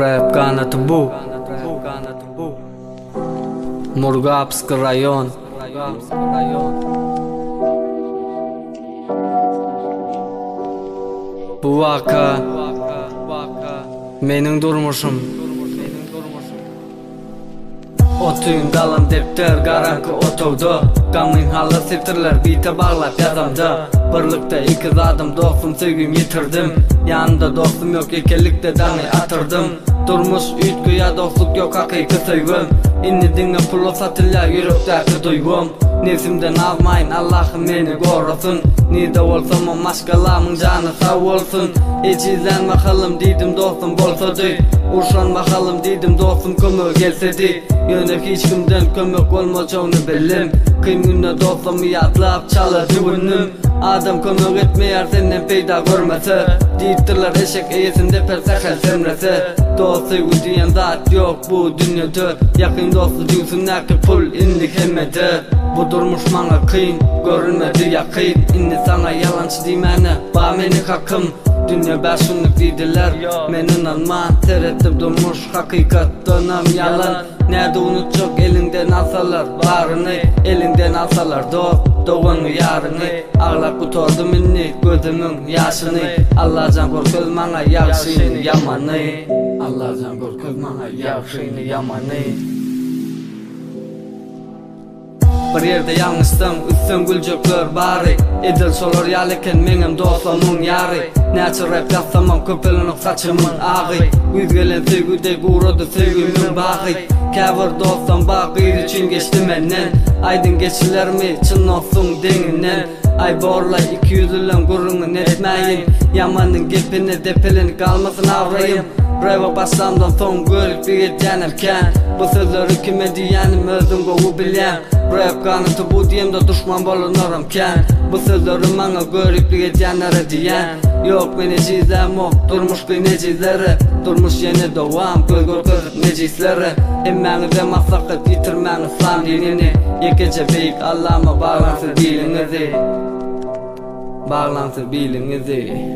Rap kanatı bu. Murgapsk rayon. Bu vaka mening durmuşum. Otuyun dalam depter garankı otogda. Gamın halı siftirler bite bağlap yazamda. Birlikte ikiz adım dostum sevgim yitirdim. Yanımda dostum yok ikilikte dani atırdım. Durmuş ütgü ya dostluk yok hakiki sevgim. İnni dinle pulu satılya yürekteki duygum. Nefsimden almayın Allah'ım beni korusun. Nide olsam o maşgalamın canı sağ olsun. Hiç izlen bakalım dedim dostum bolsa dey. Uşan bakalım dedim dostum kömür gelse dey. Yönek hiç kimden kömür olmayacağını bildim. Kıyım günde dostum yatlap çalır düğünüm. Adam kömür etmeyer senden peyda görmese. Deyittirler eşek eyesinde persakal semrese. Dost sevgi diyen zat yok bu dünyada. Yakın dostu diyorsun ki pul indik hemmede. Bu durmuş bana kıyın, görülmedi yakın. İndi sana yalancı dimene, ba meni hakkım. Dünya başınlık dediler, men inanman. Terettip durmuş hakikat dönem yalan. Nerede unutacak elinden alsalar barını. Elinden alsalar doğanı yarını. Ağlap kutordum inni gözümün yaşını. Allah'can korkuz bana yakşını yamanı. Allah'can korkuz bana yakşını yamanı. Bir yerde yanlıştım, üstün gülcükler bari. Edil solar yaleken menim dostumun yari. Neçe rap yapsamam köpelenok saçımın ağı. Yüz gelen sevgide uğradı sevgimin bağı. Kavur dostum bakıydı için geçti menden. Aydın geçiler mi çın olsun deninden. Ay borla 200 ilen gurrunu etmeyin. Yamanın gepine depeleni kalmasın avrayım. Bravo başlamdan son görüp bir etyenimken. Bu sözleri kime diyenim özüm kovu bilen. Rap kanıtı bu diyemde düşman bulunurumken. Bu sözleri bana görüp bir etyenlere diyen. Yok beni cizlem o durmuş kıynecizleri. Durmuş yeni doğam göz görüp necisleri. Emmenize maslakıp yitirmen İslam dinini. Yekece büyük Allah'ıma bağlansın bilinizi. Bağlansın bilinizi.